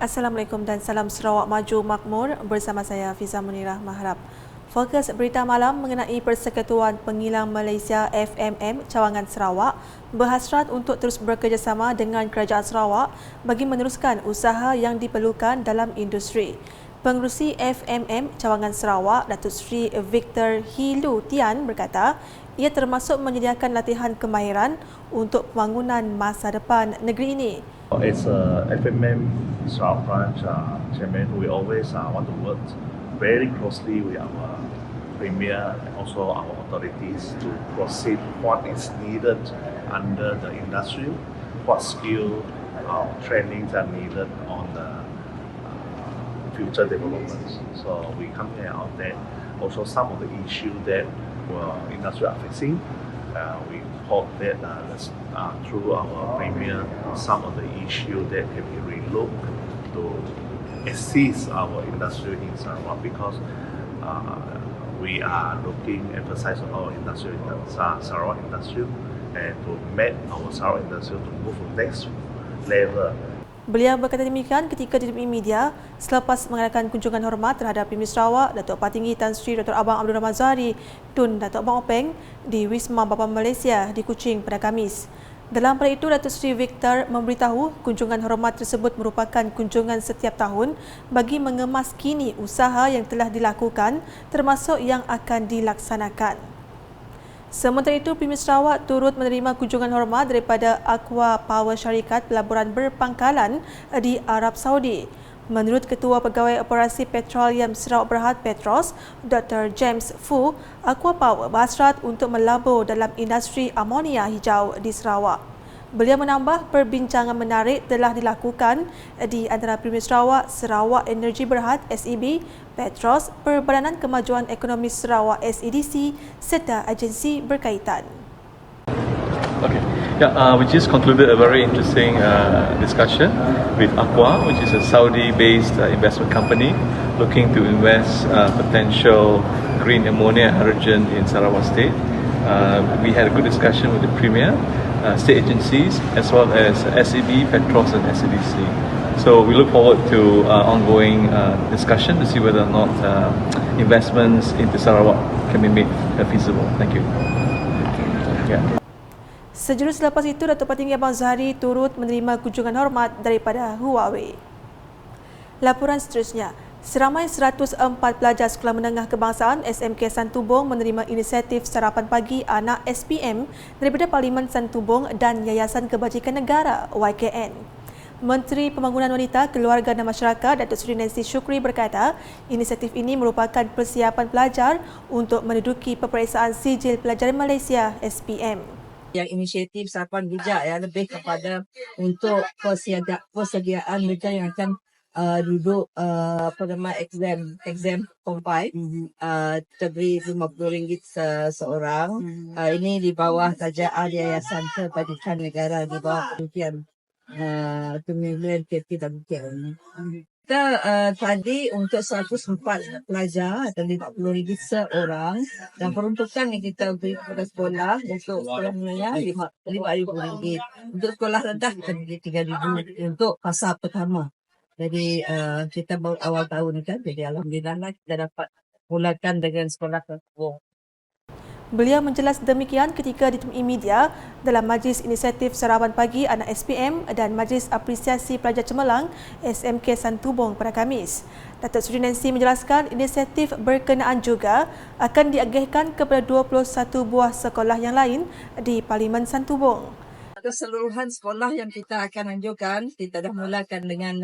Assalamualaikum dan salam Sarawak Maju Makmur, bersama saya Fiza Munirah Maharap. Fokus berita malam mengenai Persekutuan Pengilang Malaysia FMM Cawangan Sarawak berhasrat untuk terus bekerjasama dengan Kerajaan Sarawak bagi meneruskan usaha yang diperlukan dalam industri. Pengerusi FMM Cawangan Sarawak, Datuk Seri Victor Hilu Tian berkata, ia termasuk menyediakan latihan kemahiran untuk pembangunan masa depan negeri ini. As a FMM Sarawak branch chairman, we always want to work very closely with our premier and also our authorities to proceed what is needed under the industry, what skill trainings are needed on the future developments. So we come here out there. Also some of the issues that industry are facing, we hope that through our premier, some of the issues that can be relooked to assist our industry in Sarawak, because we are emphasize on our industry, Sarawak industry, and to make our Sarawak industry to move to next level. Beliau berkata demikian ketika ditemui media selepas mengadakan kunjungan hormat terhadap Premier Sarawak, Datuk Patinggi Tan Sri Dr. Abang Abdul Rahman Zahari Tun Datuk Abang Openg di Wisma Bapa Malaysia di Kuching pada Khamis. Dalam pada itu, Datuk Seri Victor memberitahu kunjungan hormat tersebut merupakan kunjungan setiap tahun bagi mengemaskini usaha yang telah dilakukan termasuk yang akan dilaksanakan. Sementara itu, Premier Sarawak turut menerima kunjungan hormat daripada Aqua Power Syarikat Pelaburan Berpangkalan di Arab Saudi. Menurut Ketua Pegawai Operasi Petroleum Sarawak Berhad Petros, Dr. James Fu, Aqua Power berhasrat untuk melabur dalam industri amonia hijau di Sarawak. Beliau menambah perbincangan menarik telah dilakukan di antara Premier Sarawak, Sarawak Energy Berhad SEB, Petros, Perbadanan Kemajuan Ekonomi Sarawak SEDC serta agensi berkaitan. Okay. We just concluded a very interesting discussion with Aqua, which is a Saudi-based investment company looking to invest potential green ammonia and hydrogen in Sarawak State. We had a good discussion with the Premier, state agencies, as well as SEB, Petros and SEDC. So we look forward to ongoing discussion to see whether or not investments into Sarawak can be made feasible. Thank you. Yeah. Sejurus selepas itu, Datuk Patinggi Abang Zahari turut menerima kunjungan hormat daripada Huawei. Laporan seterusnya, seramai 104 pelajar Sekolah Menengah Kebangsaan SMK Santubong menerima inisiatif sarapan pagi anak SPM daripada Parlimen Santubong dan Yayasan Kebajikan Negara YKN. Menteri Pembangunan Wanita, Keluarga dan Masyarakat Datuk Seri Nancy Shukri berkata, inisiatif ini merupakan persiapan pelajar untuk menduduki peperiksaan sijil pelajar Malaysia SPM. Yang inisiatif sarapan bijak lebih kepada untuk persediaan mereka yang akan duduk exam form 5, terberi RM50 seorang. Ini di bawah tajaan Yayasan Kebajikan Negara, di bawah penelitian Kementerian KPWK. Kita tadi untuk 104 pelajar dan RM50 seorang, dan peruntukan yang kita beri kepada sekolah untuk sekolah menengah RM5,000. Untuk sekolah rendah kita beri RM3,000 untuk fasa pertama. Jadi kita baru awal tahun kan, jadi alhamdulillah kita dapat mulakan dengan sekolah tersebut. Beliau menjelas demikian ketika ditemui media dalam Majlis Inisiatif Sarapan Pagi Anak SPM dan Majlis Apresiasi Pelajar Cemerlang SMK Santubong pada Khamis. Datuk Seri Nancy menjelaskan inisiatif berkenaan juga akan diagihkan kepada 21 buah sekolah yang lain di Parlimen Santubong. Keseluruhan sekolah yang kita akan anjurkan, kita dah mulakan dengan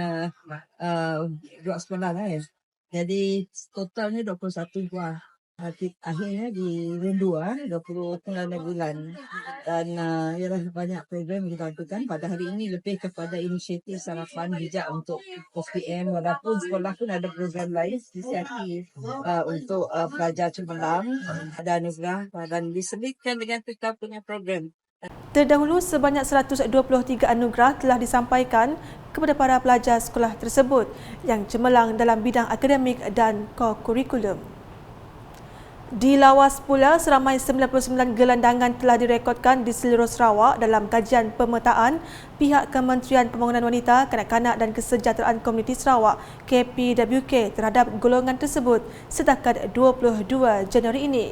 2 sekolah lain. Jadi totalnya 21 buah. Akhirnya di Rendua 29 bulan, dan ialah banyak program yang kita lakukan pada hari ini, lebih kepada inisiatif sarapan bijak untuk SPM, walaupun sekolah pun ada program lain inisiatif untuk pelajar cemerlang dan anugerah, dan diselitkan dengan kita punya program. Terdahulu sebanyak 123 anugerah telah disampaikan kepada para pelajar sekolah tersebut yang cemerlang dalam bidang akademik dan ko-kurikulum. Di Lawas pula, seramai 99 gelandangan telah direkodkan di seluruh Sarawak dalam kajian pemetaan pihak Kementerian Pembangunan Wanita, Kanak-kanak dan Kesejahteraan Komuniti Sarawak KPWK terhadap golongan tersebut setakat 22 Januari ini.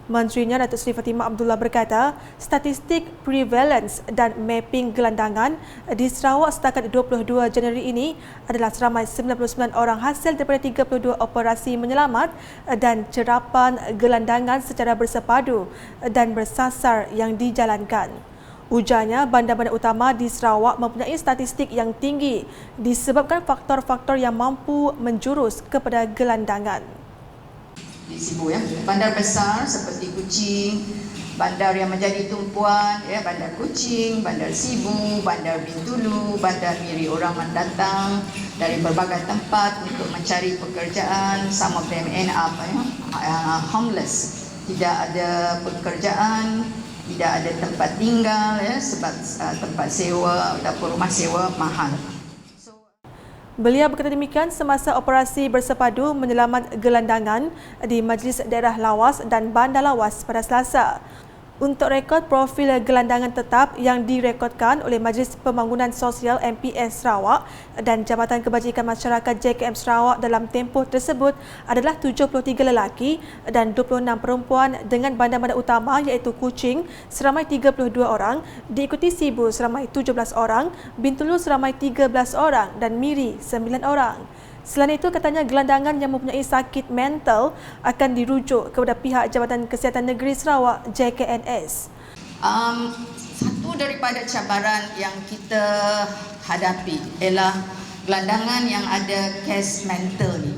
Menterinya Datuk Seri Fatimah Abdullah berkata, statistik prevalence dan mapping gelandangan di Sarawak setakat 22 Januari ini adalah seramai 99 orang hasil daripada 32 operasi menyelamat dan cerapan gelandangan secara bersepadu dan bersasar yang dijalankan. Ujarnya, bandar-bandar utama di Sarawak mempunyai statistik yang tinggi disebabkan faktor-faktor yang mampu menjurus kepada gelandangan. Di Sibu ya, bandar besar seperti Kuching, bandar yang menjadi tumpuan ya, bandar Kuching, bandar Sibu, bandar Bintulu, bandar Miri orang mendatang dari berbagai tempat untuk mencari pekerjaan. Some of them end up homeless, tidak ada pekerjaan, tidak ada tempat tinggal ya, sebab tempat sewa ataupun rumah sewa mahal. Beliau berkata demikian semasa operasi bersepadu menyelamat gelandangan di Majlis Daerah Lawas dan Bandar Lawas pada Selasa. Untuk rekod profil gelandangan tetap yang direkodkan oleh Majlis Pembangunan Sosial MPS Sarawak dan Jabatan Kebajikan Masyarakat JKM Sarawak dalam tempoh tersebut adalah 73 lelaki dan 26 perempuan dengan bandar-bandar utama iaitu Kuching seramai 32 orang, diikuti Sibu seramai 17 orang, Bintulu seramai 13 orang dan Miri 9 orang. Selain itu, katanya gelandangan yang mempunyai sakit mental akan dirujuk kepada pihak Jabatan Kesihatan Negeri Sarawak JKNS. Satu daripada cabaran yang kita hadapi ialah gelandangan yang ada kes mental ni.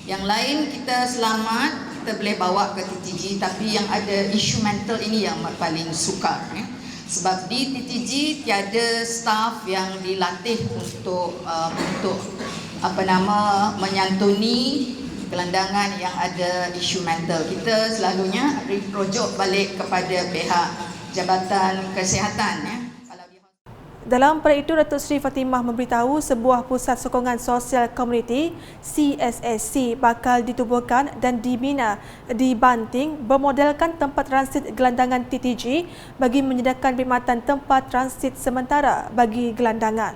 Yang lain kita selamat, kita boleh bawa ke TTG, tapi yang ada isu mental ini yang paling sukar. Sebab di TTG tiada staf yang dilatih untuk menyantuni gelandangan yang ada isu mental. Kita selalunya rujuk balik kepada pihak Jabatan Kesihatan ya. Dalam pada itu, Datuk Seri Fatimah memberitahu sebuah pusat sokongan sosial komuniti CSSC bakal ditubuhkan dan dibina di Banting bermodelkan tempat transit gelandangan TTG bagi menyediakan perkhidmatan tempat transit sementara bagi gelandangan.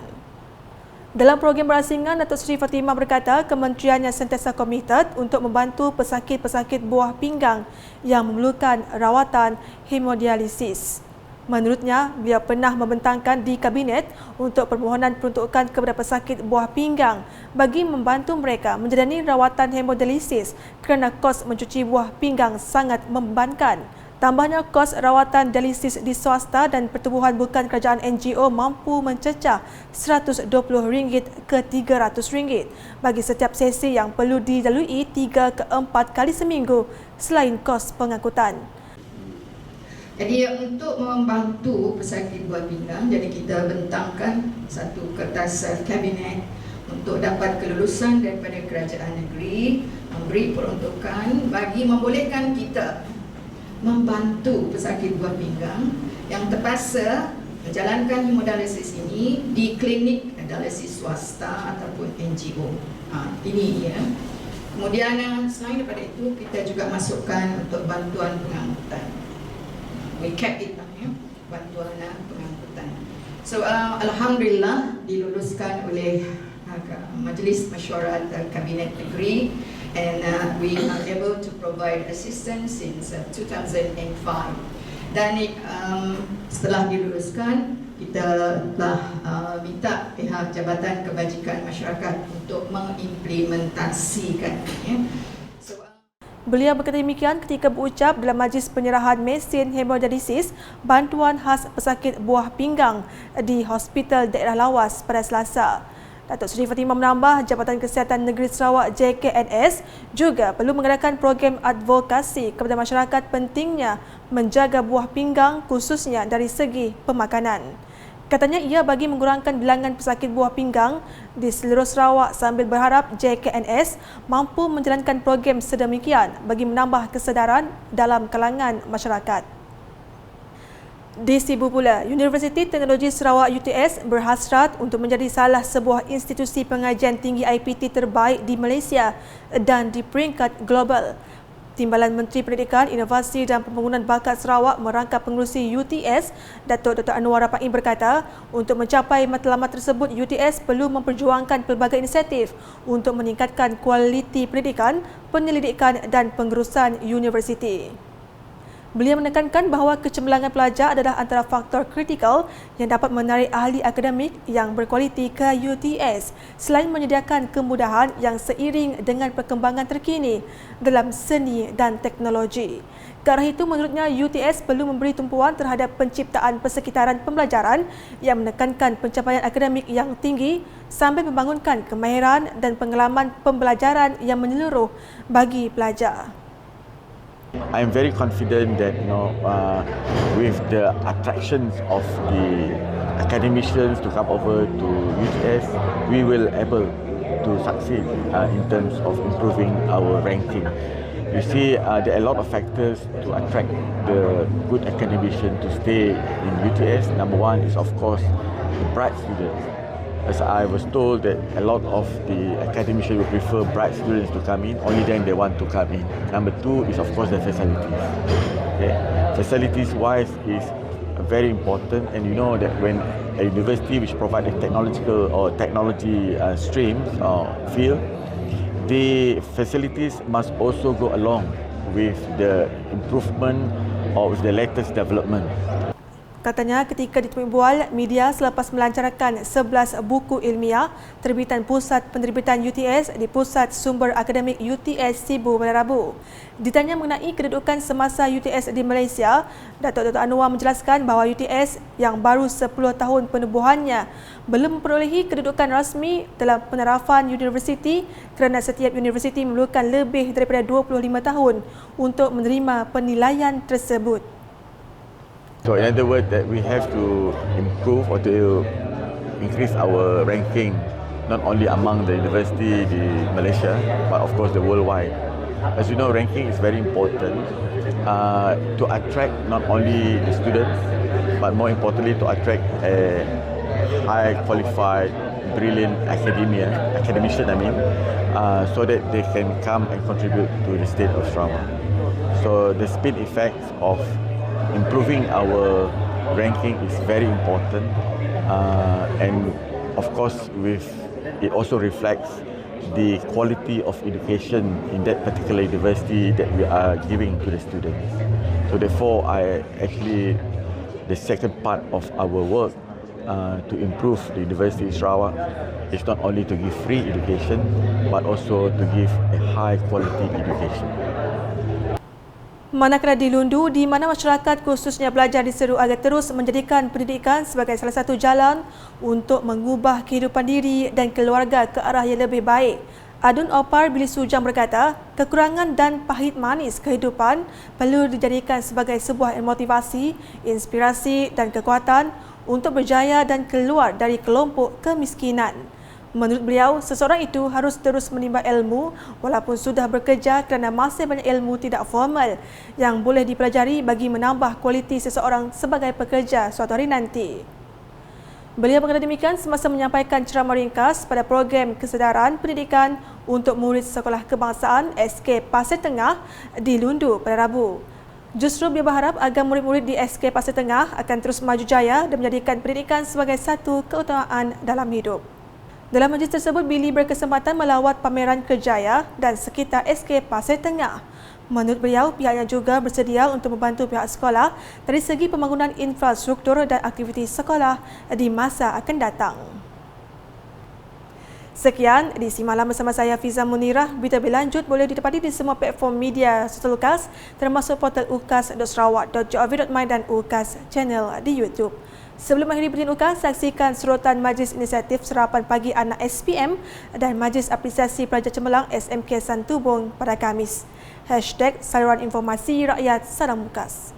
Dalam program berasingan, Datuk Seri Fatimah berkata kementeriannya sentiasa komited untuk membantu pesakit-pesakit buah pinggang yang memerlukan rawatan hemodialisis. Menurutnya, beliau pernah membentangkan di Kabinet untuk permohonan peruntukan kepada pesakit buah pinggang bagi membantu mereka menjalani rawatan hemodialisis kerana kos mencuci buah pinggang sangat membebankan. Tambahnya, kos rawatan dialisis di swasta dan pertubuhan bukan kerajaan NGO mampu mencecah RM120 ke RM300 bagi setiap sesi yang perlu dilalui 3 ke 4 kali seminggu selain kos pengangkutan. Jadi untuk membantu pesakit buah pinggang, jadi kita bentangkan satu kertas kabinet untuk dapat kelulusan daripada kerajaan negeri, memberi peruntukan bagi membolehkan kita membantu pesakit buah pinggang yang terpaksa menjalankan hemodialisis ini di klinik dialisis swasta ataupun NGO. Ini dia. Kemudian selain daripada itu, kita juga masukkan untuk bantuan pengangkutan. We kept it ya, bantuan pengangkutan. So alhamdulillah diluluskan oleh Majlis Mesyuarat Kabinet Negeri, and we are able to provide assistance since 2005. Dan setelah diluluskan, kita telah minta pihak Jabatan Kebajikan Masyarakat untuk mengimplementasikan. Beliau berkata demikian ketika berucap dalam majlis penyerahan mesin hemodialisis bantuan khas pesakit buah pinggang di Hospital Daerah Lawas pada Selasa. Datuk Seri Fatimah menambah Jabatan Kesihatan Negeri Sarawak JKNS juga perlu mengadakan program advokasi kepada masyarakat pentingnya menjaga buah pinggang khususnya dari segi pemakanan. Katanya ia bagi mengurangkan bilangan pesakit buah pinggang di seluruh Sarawak sambil berharap JKNS mampu menjalankan program sedemikian bagi menambah kesedaran dalam kalangan masyarakat. Di Sibu pula, Universiti Teknologi Sarawak UTS berhasrat untuk menjadi salah sebuah institusi pengajian tinggi IPT terbaik di Malaysia dan di peringkat global. Timbalan Menteri Pendidikan, Inovasi dan Pembangunan Bakat Sarawak merangkap pengerusi UTS, Datuk Dr. Anwar Rapaim berkata, untuk mencapai matlamat tersebut, UTS perlu memperjuangkan pelbagai inisiatif untuk meningkatkan kualiti pendidikan, penyelidikan dan pengurusan universiti. Beliau menekankan bahawa kecemerlangan pelajar adalah antara faktor kritikal yang dapat menarik ahli akademik yang berkualiti ke UTS selain menyediakan kemudahan yang seiring dengan perkembangan terkini dalam seni dan teknologi. Ke arah itu, menurutnya UTS perlu memberi tumpuan terhadap penciptaan persekitaran pembelajaran yang menekankan pencapaian akademik yang tinggi sambil membangunkan kemahiran dan pengalaman pembelajaran yang menyeluruh bagi pelajar. I'm very confident that with the attractions of the academicians to come over to UTS, we will able to succeed in terms of improving our ranking. You see, there are a lot of factors to attract the good academician to stay in UTS. Number one is, of course, the bright students. As I was told that a lot of the academicians will prefer bright students to come in, only then they want to come in. Number two is, of course, the facilities. Okay? Facilities-wise is very important, and you know that when a university which provides a technological or technology streams or field, the facilities must also go along with the improvement or with the latest development. Katanya ketika ditemui bual media selepas melancarkan 11 buku ilmiah terbitan Pusat Penerbitan UTS di Pusat Sumber Akademik UTS Sibu pada Rabu. Ditanya mengenai kedudukan semasa UTS di Malaysia, Datuk Dr. Anwar menjelaskan bahawa UTS yang baru 10 tahun penubuhannya belum memperolehi kedudukan rasmi dalam penarafan universiti kerana setiap universiti memerlukan lebih daripada 25 tahun untuk menerima penilaian tersebut. So in other words, that we have to improve or to increase our ranking not only among the university in Malaysia, but of course the worldwide. As you know, ranking is very important to attract not only the students, but more importantly to attract a high qualified, brilliant academician, so that they can come and contribute to the state of Sarawak. So the spin effects of improving our ranking is very important, and of course it also reflects the quality of education in that particular university that we are giving to the students. So therefore, the second part of our work to improve the University of Sarawak is not only to give free education, but also to give a high quality education. Manakala di Lundu, di mana masyarakat khususnya pelajar diseru agar terus menjadikan pendidikan sebagai salah satu jalan untuk mengubah kehidupan diri dan keluarga ke arah yang lebih baik. Adun Opar Billy Sujang berkata, kekurangan dan pahit manis kehidupan perlu dijadikan sebagai sebuah motivasi, inspirasi dan kekuatan untuk berjaya dan keluar dari kelompok kemiskinan. Menurut beliau, seseorang itu harus terus menimba ilmu walaupun sudah bekerja kerana masih banyak ilmu tidak formal yang boleh dipelajari bagi menambah kualiti seseorang sebagai pekerja suatu hari nanti. Beliau berkata demikian semasa menyampaikan ceramah ringkas pada program kesedaran pendidikan untuk murid Sekolah Kebangsaan SK Pasir Tengah di Lundu pada Rabu. Justru beliau berharap agar murid-murid di SK Pasir Tengah akan terus maju jaya dan menjadikan pendidikan sebagai satu keutamaan dalam hidup. Dalam majlis tersebut, Billy berkesempatan melawat pameran kerjaya dan sekitar SK Pasir Tengah. Menurut beliau, pihaknya juga bersedia untuk membantu pihak sekolah dari segi pembangunan infrastruktur dan aktiviti sekolah di masa akan datang. Sekian edisi malam bersama saya Fiza Munirah. Berita berlanjut boleh didapati di semua platform media sosial UKAS termasuk portal ukas.sarawak.gov.my dan UKAS channel di YouTube. Sebelum mengakhiri berita UKAS, saksikan serotan Majlis Inisiatif Serapan Pagi Anak SPM dan Majlis Apresiasi Pelajar Cemerlang SMK Santubong pada Khamis. #Saluran Informasi Rakyat Salam UKAS.